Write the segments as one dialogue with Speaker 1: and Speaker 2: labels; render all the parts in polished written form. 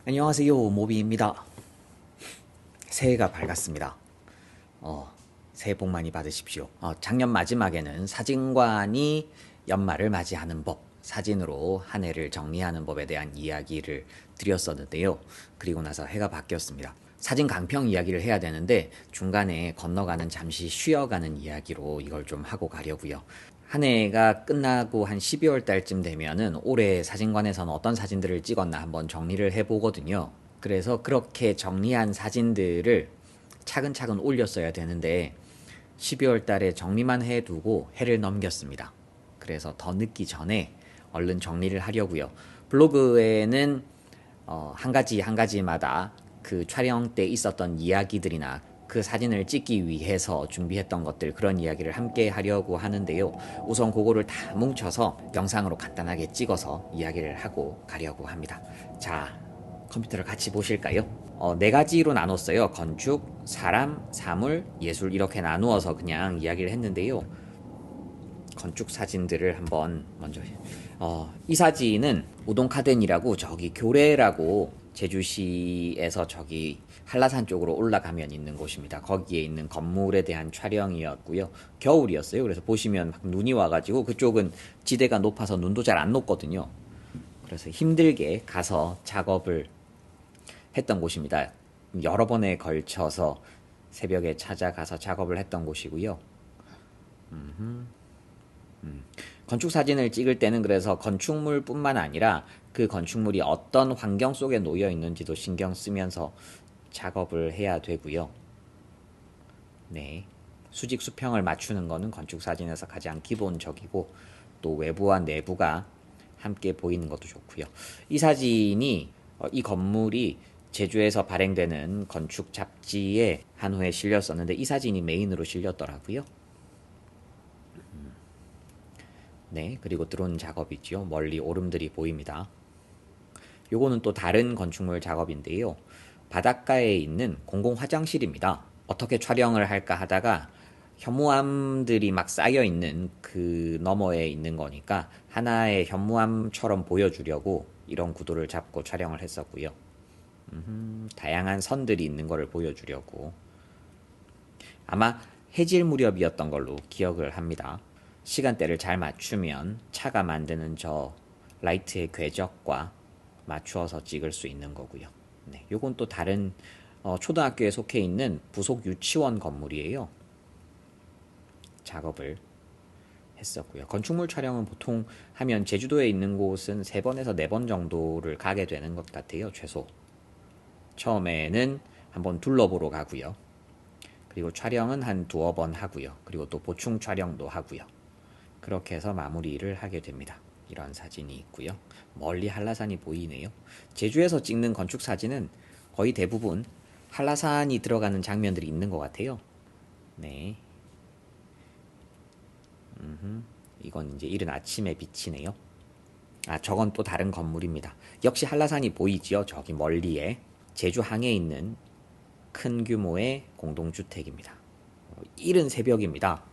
Speaker 1: 안녕하세요, 모비입니다. 새해가 밝았습니다. 새해 복 많이 받으십시오. 작년 마지막에는 사진관이 연말을 맞이하는 법, 사진으로 한 해를 정리하는 법에 대한 이야기를 드렸었는데요. 그리고 나서 해가 바뀌었습니다. 사진 강평 이야기를 해야 되는데 중간에 건너가는 잠시 쉬어가는 이야기로 이걸 좀 하고 가려고요. 한 해가 끝나고 한 12월 달쯤 되면은 올해 사진관에서는 어떤 사진들을 찍었나 한번 정리를 해보거든요. 그래서 그렇게 정리한 사진들을 차근차근 올렸어야 되는데 12월 달에 정리만 해두고 해를 넘겼습니다. 그래서 더 늦기 전에 얼른 정리를 하려고요. 블로그에는 한 가지 한 가지마다 그 촬영 때 있었던 이야기들이나 그 사진을 찍기 위해서 준비했던 것들, 그런 이야기를 함께 하려고 하는데요. 우선 그거를 다 뭉쳐서 영상으로 간단하게 찍어서 이야기를 하고 가려고 합니다. 자, 컴퓨터를 같이 보실까요? 네 가지로 나눴어요. 건축, 사람, 사물, 예술, 이렇게 나누어서 그냥 이야기를 했는데요. 건축 사진들을 한번 먼저 이 사진은 우동카덴이라고 저기 교래라고 제주시에서 저기 한라산 쪽으로 올라가면 있는 곳입니다. 거기에 있는 건물에 대한 촬영이었고요. 겨울이었어요. 그래서 보시면 막 눈이 와가지고 그쪽은 지대가 높아서 눈도 잘 안 녹거든요. 그래서 힘들게 가서 작업을 했던 곳입니다. 여러 번에 걸쳐서 새벽에 찾아가서 작업을 했던 곳이고요. 건축 사진을 찍을 때는 그래서 건축물뿐만 아니라 그 건축물이 어떤 환경 속에 놓여 있는지도 신경 쓰면서 작업을 해야 되고요. 네. 수직 수평을 맞추는 거는 건축 사진에서 가장 기본적이고, 또 외부와 내부가 함께 보이는 것도 좋고요. 이 사진이 이 건물이 제주에서 발행되는 건축 잡지에 한 호에 실렸었는데 이 사진이 메인으로 실렸더라고요. 네, 그리고 드론 작업이지요. 멀리 오름들이 보입니다. 요거는 또 다른 건축물 작업인데요. 바닷가에 있는 공공 화장실입니다. 어떻게 촬영을 할까 하다가 현무암들이 막 쌓여 있는 그 너머에 있는 거니까 하나의 현무암처럼 보여주려고 이런 구도를 잡고 촬영을 했었고요. 다양한 선들이 있는 거를 보여주려고. 아마 해질 무렵이었던 걸로 기억을 합니다. 시간대를 잘 맞추면 차가 만드는 저 라이트의 궤적과 맞추어서 찍을 수 있는 거고요. 네, 요건 또 다른 초등학교에 속해 있는 부속 유치원 건물이에요. 작업을 했었고요. 건축물 촬영은 보통 하면 제주도에 있는 곳은 3번에서 4번 정도를 가게 되는 것 같아요. 최소. 처음에는 한번 둘러보러 가고요. 그리고 촬영은 한 2번 하고요. 그리고 또 보충 촬영도 하고요. 그렇게 해서 마무리를 하게 됩니다. 이런 사진이 있고요. 멀리 한라산이 보이네요. 제주에서 찍는 건축 사진은 거의 대부분 한라산이 들어가는 장면들이 있는 것 같아요. 네. 이건 이제 이른 아침에 비치네요. 저건 또 다른 건물입니다. 역시 한라산이 보이지요. 저기 멀리에 제주항에 있는 큰 규모의 공동주택입니다. 이른 새벽입니다.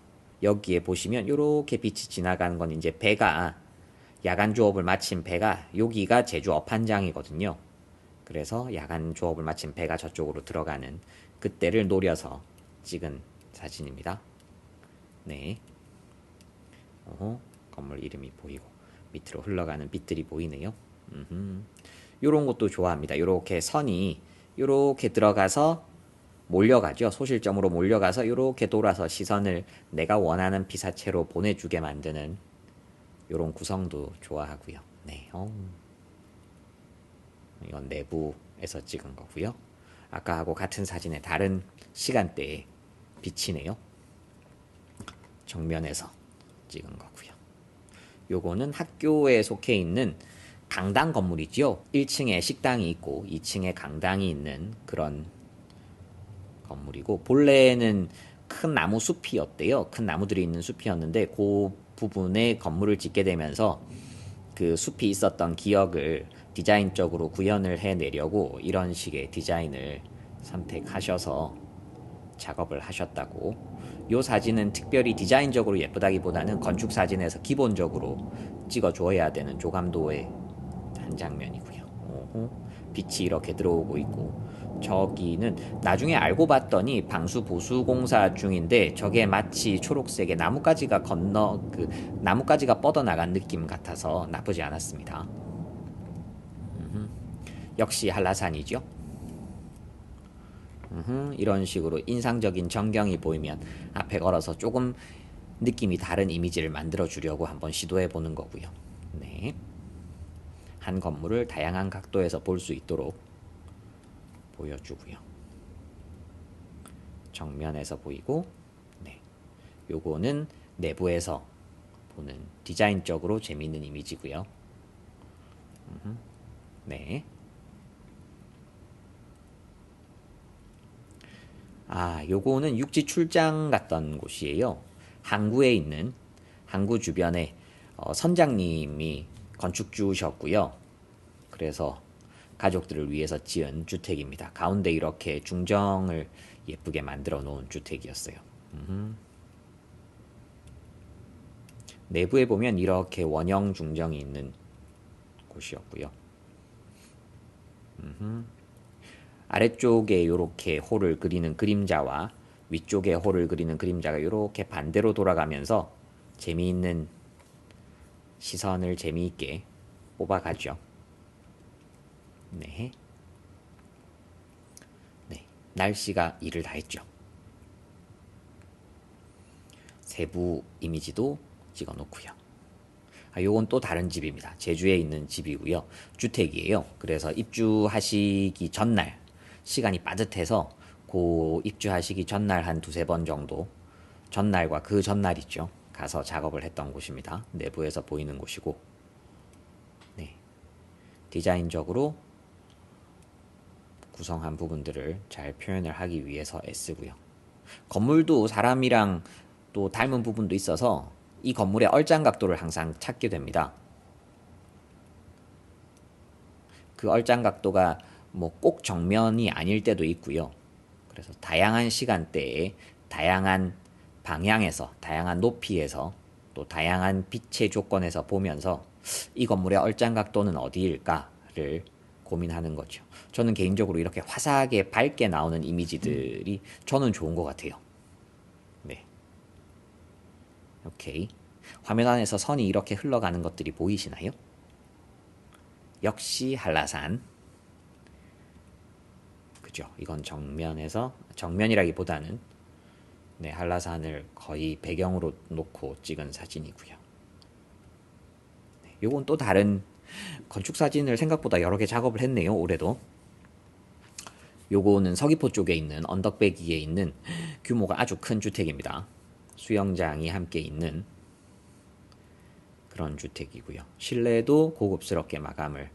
Speaker 1: 여기에 보시면 이렇게 빛이 지나가는 건 이제 배가 야간 조업을 마친 배가, 여기가 제주 어판장이거든요. 그래서 야간 조업을 마친 배가 저쪽으로 들어가는 그때를 노려서 찍은 사진입니다. 네. 건물 이름이 보이고 밑으로 흘러가는 빛들이 보이네요. 요런 것도 좋아합니다. 요렇게 선이 요렇게 들어가서 몰려가죠. 소실점으로 몰려가서 요렇게 돌아서 시선을 내가 원하는 피사체로 보내주게 만드는 요런 구성도 좋아하고요. 네. 이건 내부에서 찍은 거고요. 아까하고 같은 사진의 다른 시간대에 비치네요. 정면에서 찍은 거고요. 요거는 학교에 속해 있는 강당 건물이지요. 1층에 식당이 있고 2층에 강당이 있는 그런 건물이고, 본래는 큰 나무 숲이었대요. 큰 나무들이 있는 숲이었는데 그 부분에 건물을 짓게 되면서 그 숲이 있었던 기억을 디자인적으로 구현을 해내려고 이런 식의 디자인을 선택하셔서 작업을 하셨다고. 이 사진은 특별히 디자인적으로 예쁘다기보다는 건축 사진에서 기본적으로 찍어줘야 되는 조감도의 한 장면이고요. 빛이 이렇게 들어오고 있고, 저기는 나중에 알고 봤더니 방수 보수 공사 중인데 저게 마치 초록색의 나뭇가지가 뻗어나간 느낌 같아서 나쁘지 않았습니다. 역시 한라산이죠. 이런 식으로 인상적인 전경이 보이면 앞에 걸어서 조금 느낌이 다른 이미지를 만들어 주려고 한번 시도해 보는 거고요. 네. 한 건물을 다양한 각도에서 볼 수 있도록 보여주고요. 정면에서 보이고, 네. 요거는 내부에서 보는 디자인적으로 재미있는 이미지고요. 네. 요거는 육지 출장 갔던 곳이에요. 항구 주변에 선장님이 건축주셨고요. 그래서 가족들을 위해서 지은 주택입니다. 가운데 이렇게 중정을 예쁘게 만들어 놓은 주택이었어요. 내부에 보면 이렇게 원형 중정이 있는 곳이었고요. 아래쪽에 이렇게 홀을 그리는 그림자와 위쪽에 홀을 그리는 그림자가 이렇게 반대로 돌아가면서 재미있는 시선을 재미있게 뽑아가죠. 네. 네. 날씨가 일을 다 했죠. 세부 이미지도 찍어 놓고요. 요건 또 다른 집입니다. 제주에 있는 집이고요. 주택이에요. 그래서 입주하시기 전날 시간이 빠듯해서 입주하시기 전날 한 두세 번 정도, 전날과 그 전날 있죠. 가서 작업을 했던 곳입니다. 내부에서 보이는 곳이고, 네. 디자인적으로 구성한 부분들을 잘 표현을 하기 위해서 애쓰고요. 건물도 사람이랑 또 닮은 부분도 있어서 이 건물의 얼짱 각도를 항상 찾게 됩니다. 그 얼짱 각도가 뭐 꼭 정면이 아닐 때도 있고요. 그래서 다양한 시간대에 다양한 방향에서 다양한 높이에서 또 다양한 빛의 조건에서 보면서 이 건물의 얼짱 각도는 어디일까를 고민하는 거죠. 저는 개인적으로 이렇게 화사하게 밝게 나오는 이미지들이 저는 좋은 것 같아요. 네. 오케이. 화면 안에서 선이 이렇게 흘러가는 것들이 보이시나요? 역시 한라산. 그죠? 이건 정면이라기보다는 네, 한라산을 거의 배경으로 놓고 찍은 사진이고요. 네, 요건 또 다른 건축 사진을 생각보다 여러 개 작업을 했네요. 올해도. 요거는 서귀포 쪽에 있는 언덕배기에 있는 규모가 아주 큰 주택입니다. 수영장이 함께 있는 그런 주택이고요. 실내도 고급스럽게 마감을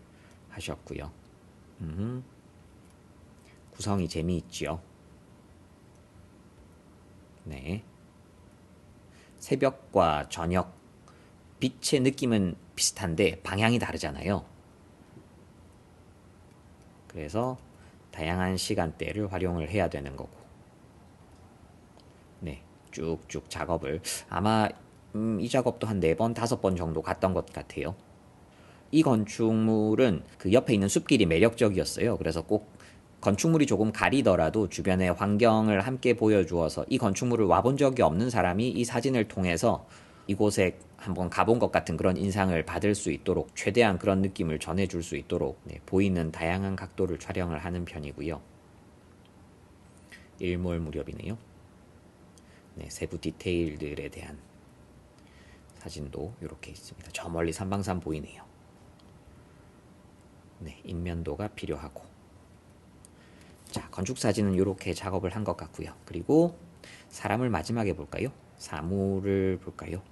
Speaker 1: 하셨고요. 구성이 재미있지요. 네. 새벽과 저녁 빛의 느낌은 비슷한데 방향이 다르잖아요. 그래서 다양한 시간대를 활용을 해야 되는 거고. 네. 쭉쭉 작업을 아마 이 작업도 한 4번, 5번 정도 갔던 것 같아요. 이 건축물은 그 옆에 있는 숲길이 매력적이었어요. 그래서 꼭 건축물이 조금 가리더라도 주변의 환경을 함께 보여주어서 이 건축물을 와본 적이 없는 사람이 이 사진을 통해서 이곳에 한번 가본 것 같은 그런 인상을 받을 수 있도록 최대한 그런 느낌을 전해줄 수 있도록 네, 보이는 다양한 각도를 촬영을 하는 편이고요. 일몰 무렵이네요. 네, 세부 디테일들에 대한 사진도 이렇게 있습니다. 저 멀리 삼방산 보이네요. 네, 인면도가 필요하고. 자, 건축 사진은 이렇게 작업을 한 것 같고요. 그리고 사람을 마지막에 볼까요? 사물을 볼까요?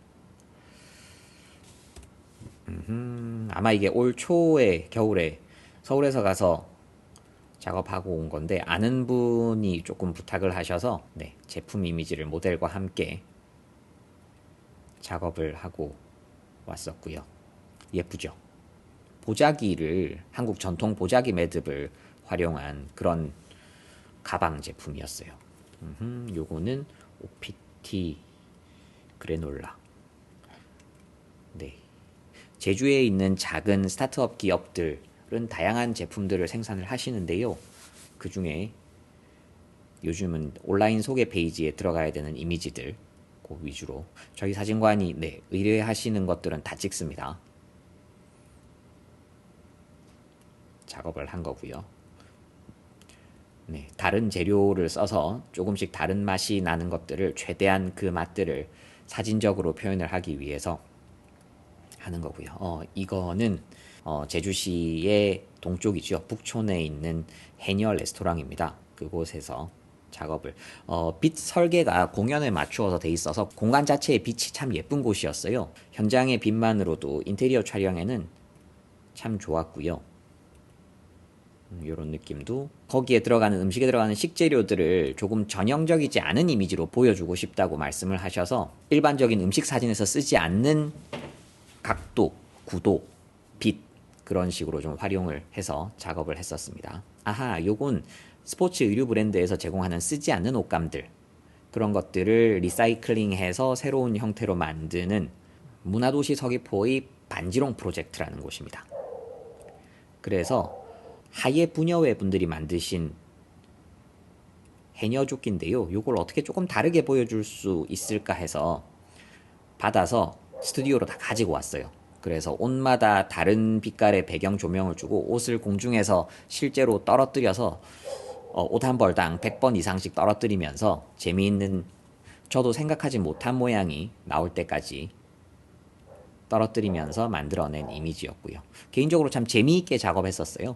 Speaker 1: 아마 이게 올 초에 겨울에 서울에서 가서 작업하고 온 건데 아는 분이 조금 부탁을 하셔서 네, 제품 이미지를 모델과 함께 작업을 하고 왔었고요. 예쁘죠? 보자기를 한국 전통 보자기 매듭을 활용한 그런 가방 제품이었어요. 요거는 OPT 그래놀라. 네. 제주에 있는 작은 스타트업 기업들 다양한 제품들을 생산을 하시는데요. 그 중에 요즘은 온라인 소개 페이지에 들어가야 되는 이미지들 그 위주로 저희 사진관이 의뢰하시는 것들은 다 찍습니다. 작업을 한 거고요. 다른 재료를 써서 조금씩 다른 맛이 나는 것들을 최대한 그 맛들을 사진적으로 표현을 하기 위해서 하는 거고요. 이거는 제주시의 동쪽이죠. 북촌에 있는 해녀 레스토랑입니다. 그곳에서 작업을 빛 설계가 공연에 맞추어서 돼 있어서 공간 자체의 빛이 참 예쁜 곳이었어요. 현장의 빛만으로도 인테리어 촬영에는 참 좋았고요. 이런 느낌도 거기에 들어가는 음식에 들어가는 식재료들을 조금 전형적이지 않은 이미지로 보여주고 싶다고 말씀을 하셔서 일반적인 음식 사진에서 쓰지 않는 각도, 구도, 빛 그런 식으로 좀 활용을 해서 작업을 했었습니다. 요건 스포츠 의류 브랜드에서 제공하는 쓰지 않는 옷감들 그런 것들을 리사이클링해서 새로운 형태로 만드는 문화도시 서귀포의 반지롱 프로젝트라는 곳입니다. 그래서 하예 부녀회 분들이 만드신 해녀조끼인데요. 이걸 어떻게 조금 다르게 보여줄 수 있을까 해서 받아서 스튜디오로 다 가지고 왔어요. 그래서 옷마다 다른 빛깔의 배경 조명을 주고 옷을 공중에서 실제로 떨어뜨려서 옷 한 벌당 100번 이상씩 떨어뜨리면서 재미있는 저도 생각하지 못한 모양이 나올 때까지 떨어뜨리면서 만들어낸 이미지였고요. 개인적으로 참 재미있게 작업했었어요.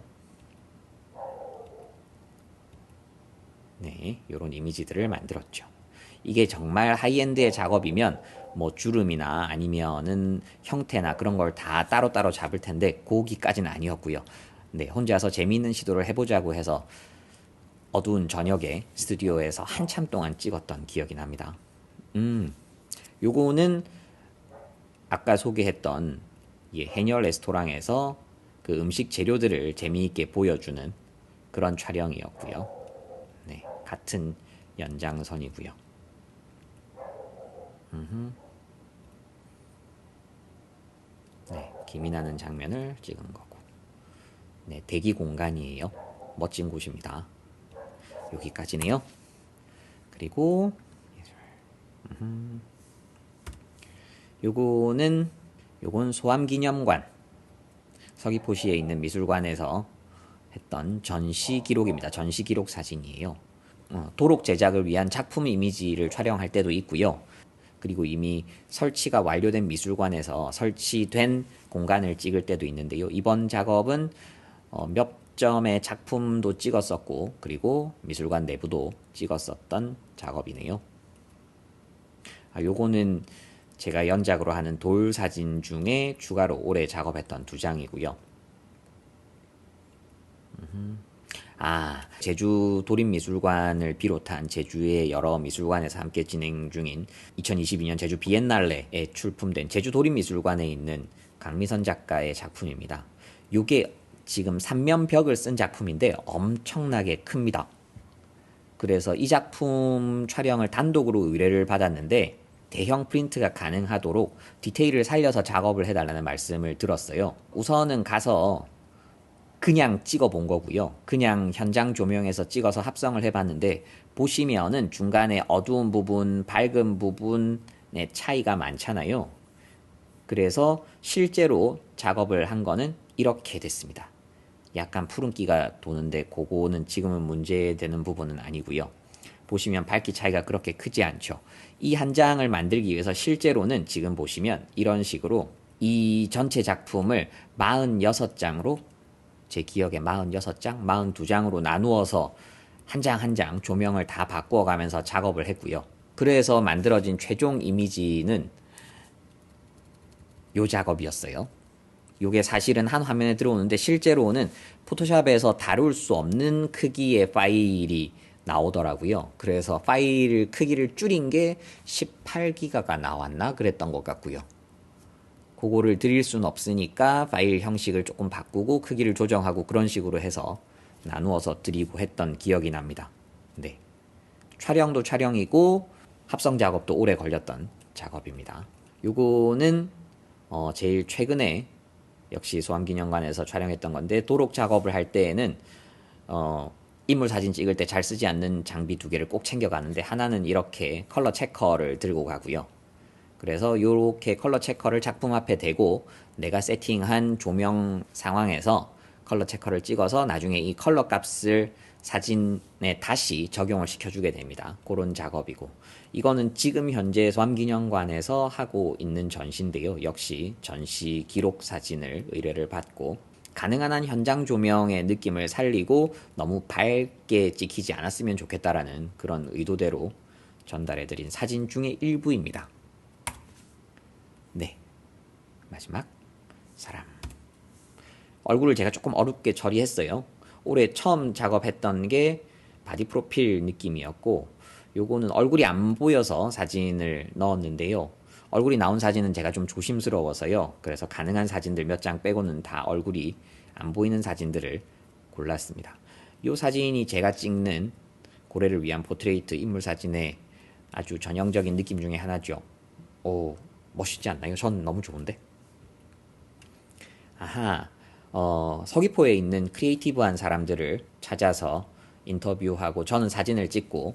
Speaker 1: 이런 이미지들을 만들었죠. 이게 정말 하이엔드의 작업이면 뭐 주름이나 아니면은 형태나 그런 걸 다 따로따로 잡을 텐데 거기까지는 아니었고요. 혼자서 재미있는 시도를 해보자고 해서 어두운 저녁에 스튜디오에서 한참 동안 찍었던 기억이 납니다. 요거는 아까 소개했던 해녀 레스토랑에서 그 음식 재료들을 재미있게 보여주는 그런 촬영이었고요. 같은 연장선이고요. 김이 나는 장면을 찍은 거고. 대기 공간이에요. 멋진 곳입니다. 여기까지네요. 그리고 요건 소암기념관 서귀포시에 있는 미술관에서 했던 전시 기록입니다. 전시 기록 사진이에요. 도록 제작을 위한 작품 이미지를 촬영할 때도 있고요. 그리고 이미 설치가 완료된 미술관에서 설치된 공간을 찍을 때도 있는데요. 이번 작업은 몇 점의 작품도 찍었었고 그리고 미술관 내부도 찍었었던 작업이네요. 요거는 제가 연작으로 하는 돌 사진 중에 추가로 올해 작업했던 2장이고요. 제주 도립미술관을 비롯한 제주의 여러 미술관에서 함께 진행 중인 2022년 제주 비엔날레에 출품된 제주 도립미술관에 있는 강미선 작가의 작품입니다. 이게 지금 3면벽을 쓴 작품인데 엄청나게 큽니다. 그래서 이 작품 촬영을 단독으로 의뢰를 받았는데 대형 프린트가 가능하도록 디테일을 살려서 작업을 해달라는 말씀을 들었어요. 우선은 가서 그냥 찍어 본 거고요. 그냥 현장 조명에서 찍어서 합성을 해봤는데 보시면은 중간에 어두운 부분, 밝은 부분의 차이가 많잖아요. 그래서 실제로 작업을 한 거는 이렇게 됐습니다. 약간 푸른기가 도는데 그거는 지금은 문제되는 부분은 아니고요. 보시면 밝기 차이가 그렇게 크지 않죠. 이 한 장을 만들기 위해서 실제로는 지금 보시면 이런 식으로 이 전체 작품을 46장으로 제 기억에 46장, 42장으로 나누어서 한 장 한 장 조명을 다 바꾸어 가면서 작업을 했고요. 그래서 만들어진 최종 이미지는 요 작업이었어요. 요게 사실은 한 화면에 들어오는데 실제로는 포토샵에서 다룰 수 없는 크기의 파일이 나오더라고요. 그래서 파일 크기를 줄인 게 18기가가 나왔나 그랬던 것 같고요. 그거를 드릴 수는 없으니까 파일 형식을 조금 바꾸고 크기를 조정하고 그런 식으로 해서 나누어서 드리고 했던 기억이 납니다. 촬영도 촬영이고 합성 작업도 오래 걸렸던 작업입니다. 요거는 제일 최근에 역시 소암기념관에서 촬영했던 건데 도록 작업을 할 때에는 인물 사진 찍을 때 잘 쓰지 않는 장비 두 개를 꼭 챙겨가는데 하나는 이렇게 컬러 체커를 들고 가고요. 그래서 이렇게 컬러 체커를 작품 앞에 대고 내가 세팅한 조명 상황에서 컬러 체커를 찍어서 나중에 이 컬러 값을 사진에 다시 적용을 시켜주게 됩니다. 그런 작업이고 이거는 지금 현재 소암기념관에서 하고 있는 전시인데요. 역시 전시 기록 사진을 의뢰를 받고 가능한 한 현장 조명의 느낌을 살리고 너무 밝게 찍히지 않았으면 좋겠다라는 그런 의도대로 전달해드린 사진 중의 일부입니다. 네, 마지막 사람. 얼굴을 제가 조금 어렵게 처리했어요. 올해 처음 작업했던 게 바디 프로필 느낌이었고 요거는 얼굴이 안 보여서 사진을 넣었는데요. 얼굴이 나온 사진은 제가 좀 조심스러워서요. 그래서 가능한 사진들 몇 장 빼고는 다 얼굴이 안 보이는 사진들을 골랐습니다. 요 사진이 제가 찍는 고래를 위한 포트레이트 인물 사진의 아주 전형적인 느낌 중에 하나죠. 오, 멋있지 않나요? 전 너무 좋은데. 아하, 서귀포에 있는 크리에이티브한 사람들을 찾아서 인터뷰하고 저는 사진을 찍고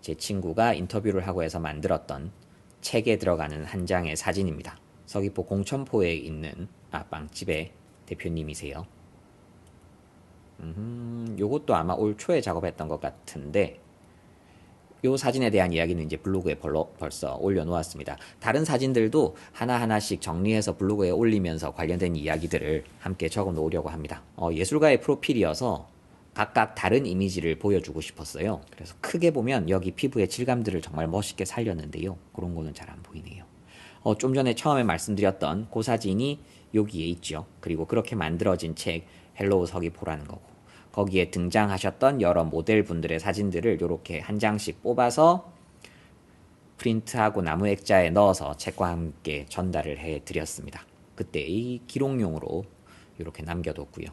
Speaker 1: 제 친구가 인터뷰를 하고 해서 만들었던 책에 들어가는 한 장의 사진입니다. 서귀포 공천포에 있는 빵집의 대표님이세요. 요것도 아마 올 초에 작업했던 것 같은데 요 사진에 대한 이야기는 이제 블로그에 벌써 올려놓았습니다. 다른 사진들도 하나하나씩 정리해서 블로그에 올리면서 관련된 이야기들을 함께 적어 놓으려고 합니다. 예술가의 프로필이어서 각각 다른 이미지를 보여주고 싶었어요. 그래서 크게 보면 여기 피부의 질감들을 정말 멋있게 살렸는데요. 그런 거는 잘 안 보이네요. 좀 전에 처음에 말씀드렸던 그 사진이 여기에 있죠. 그리고 그렇게 만들어진 책 헬로우 서귀포라는 거고 거기에 등장하셨던 여러 모델분들의 사진들을 이렇게 한 장씩 뽑아서 프린트하고 나무 액자에 넣어서 책과 함께 전달을 해드렸습니다. 그때의 기록용으로 이렇게 남겨뒀고요.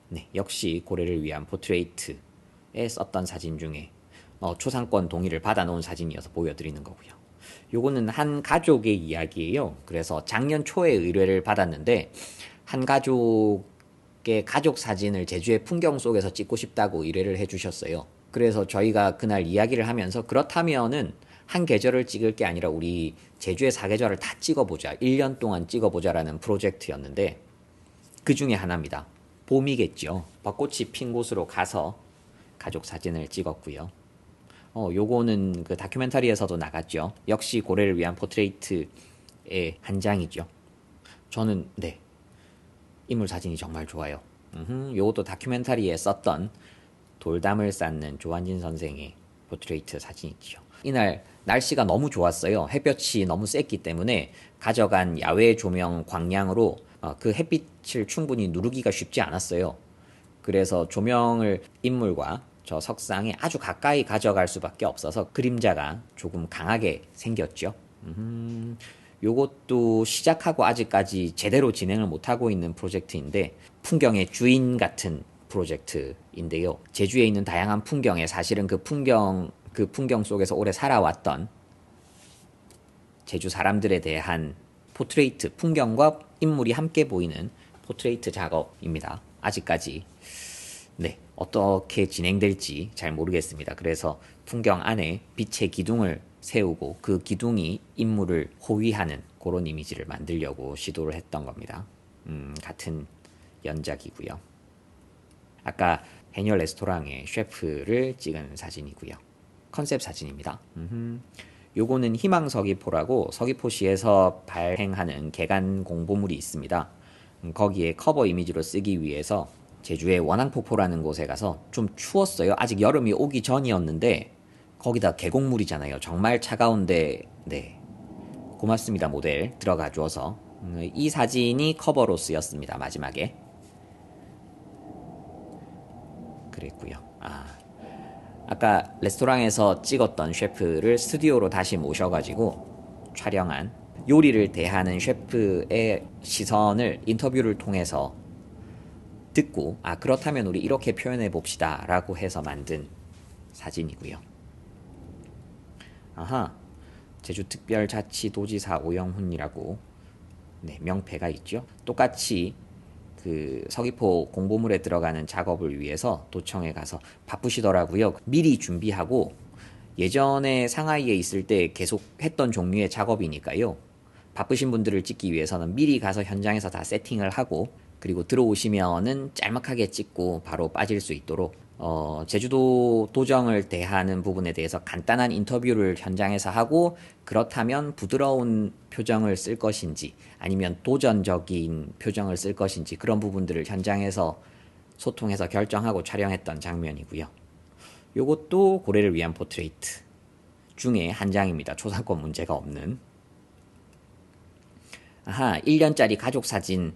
Speaker 1: 네, 역시 고래를 위한 포트레이트에 썼던 사진 중에 초상권 동의를 받아놓은 사진이어서 보여드리는 거고요. 요거는 한 가족의 이야기예요. 그래서 작년 초에 의뢰를 받았는데 한 가족의 가족 사진을 제주의 풍경 속에서 찍고 싶다고 의뢰를 해주셨어요. 그래서 저희가 그날 이야기를 하면서 그렇다면은 한 계절을 찍을 게 아니라 우리 제주의 사계절을 다 찍어보자. 1년 동안 찍어보자라는 프로젝트였는데 그 중에 하나입니다. 봄이겠죠. 벚꽃이 핀 곳으로 가서 가족 사진을 찍었고요. 요거는 그 다큐멘터리에서도 나갔죠. 역시 고래를 위한 포트레이트의 한 장이죠. 저는 네, 인물 사진이 정말 좋아요. 요것도 다큐멘터리에 썼던 돌담을 쌓는 조한진 선생의 포트레이트 사진이죠. 이날 날씨가 너무 좋았어요. 햇볕이 너무 셌기 때문에 가져간 야외 조명 광량으로 그 햇빛을 충분히 누르기가 쉽지 않았어요. 그래서 조명을 인물과 저 석상에 아주 가까이 가져갈 수밖에 없어서 그림자가 조금 강하게 생겼죠. 요것도 시작하고 아직까지 제대로 진행을 못하고 있는 프로젝트인데 풍경의 주인 같은 프로젝트인데요. 제주에 있는 다양한 풍경에 사실은 그 풍경 속에서 오래 살아왔던 제주 사람들에 대한 포트레이트, 풍경과 인물이 함께 보이는 포트레이트 작업입니다. 아직까지 네, 어떻게 진행될지 잘 모르겠습니다. 그래서 풍경 안에 빛의 기둥을 세우고 그 기둥이 인물을 호위하는 그런 이미지를 만들려고 시도를 했던 겁니다. 같은 연작이고요. 아까 해녀 레스토랑의 셰프를 찍은 사진이고요. 컨셉 사진입니다. 요거는 희망서귀포라고 서귀포시에서 발행하는 개간 공보물이 있습니다. 거기에 커버 이미지로 쓰기 위해서 제주의 원앙폭포라는 곳에 가서 좀 추웠어요. 아직 여름이 오기 전이었는데 거기다 계곡물이잖아요. 정말 차가운데 네, 고맙습니다 모델 들어가 줘서 이 사진이 커버로 쓰였습니다. 마지막에 그랬고요. 아까 레스토랑에서 찍었던 셰프를 스튜디오로 다시 모셔가지고 촬영한 요리를 대하는 셰프의 시선을 인터뷰를 통해서 듣고 그렇다면 우리 이렇게 표현해 봅시다 라고 해서 만든 사진이고요. 제주특별자치도지사 오영훈이라고 네, 명패가 있죠. 똑같이 그 서귀포 공보물에 들어가는 작업을 위해서 도청에 가서 바쁘시더라고요. 미리 준비하고 예전에 상하이에 있을 때 계속 했던 종류의 작업이니까요. 바쁘신 분들을 찍기 위해서는 미리 가서 현장에서 다 세팅을 하고 그리고 들어오시면은 짤막하게 찍고 바로 빠질 수 있도록 제주도 도정을 대하는 부분에 대해서 간단한 인터뷰를 현장에서 하고 그렇다면 부드러운 표정을 쓸 것인지 아니면 도전적인 표정을 쓸 것인지 그런 부분들을 현장에서 소통해서 결정하고 촬영했던 장면이고요. 요것도 고래를 위한 포트레이트 중에 한 장입니다. 초상권 문제가 없는. 1년짜리 가족 사진을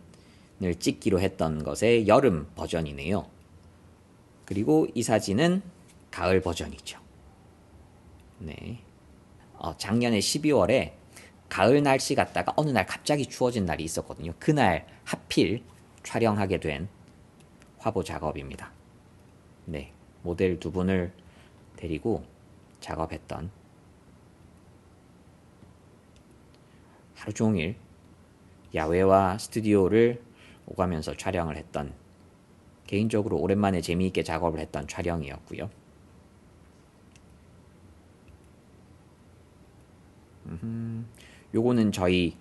Speaker 1: 찍기로 했던 것의 여름 버전이네요. 그리고 이 사진은 가을 버전이죠. 네. 작년에 12월에 가을 날씨 같다가 어느 날 갑자기 추워진 날이 있었거든요. 그날 하필 촬영하게 된 화보 작업입니다. 네. 모델 두 분을 데리고 작업했던 하루 종일 야외와 스튜디오를 오가면서 촬영을 했던 개인적으로 오랜만에 재미있게 작업을 했던 촬영이었고요. 요거는 저희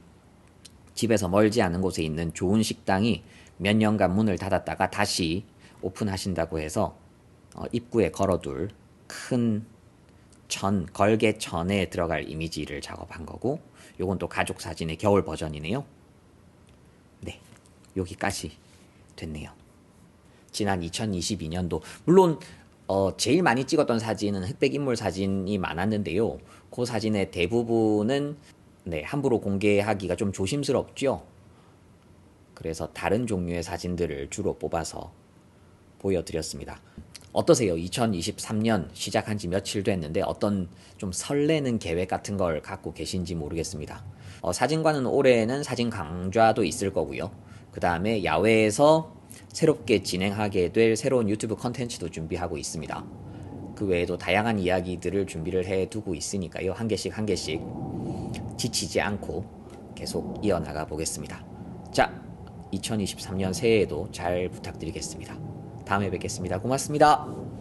Speaker 1: 집에서 멀지 않은 곳에 있는 좋은 식당이 몇 년간 문을 닫았다가 다시 오픈하신다고 해서 입구에 걸어둘 큰 걸개천에 들어갈 이미지를 작업한 거고 요건 또 가족 사진의 겨울 버전이네요. 네, 여기까지 됐네요. 지난 2022년도 물론 제일 많이 찍었던 사진은 흑백 인물 사진이 많았는데요. 그 사진의 대부분은 함부로 공개하기가 좀 조심스럽죠. 그래서 다른 종류의 사진들을 주로 뽑아서 보여드렸습니다. 어떠세요? 2023년 시작한 지 며칠 됐는데 어떤 좀 설레는 계획 같은 걸 갖고 계신지 모르겠습니다. 사진관은 올해는 사진 강좌도 있을 거고요. 그 다음에 야외에서 새롭게 진행하게 될 새로운 유튜브 컨텐츠도 준비하고 있습니다. 그 외에도 다양한 이야기들을 준비를 해두고 있으니까요. 한 개씩 한 개씩 지치지 않고 계속 이어나가 보겠습니다. 자, 2023년 새해에도 잘 부탁드리겠습니다. 다음에 뵙겠습니다. 고맙습니다.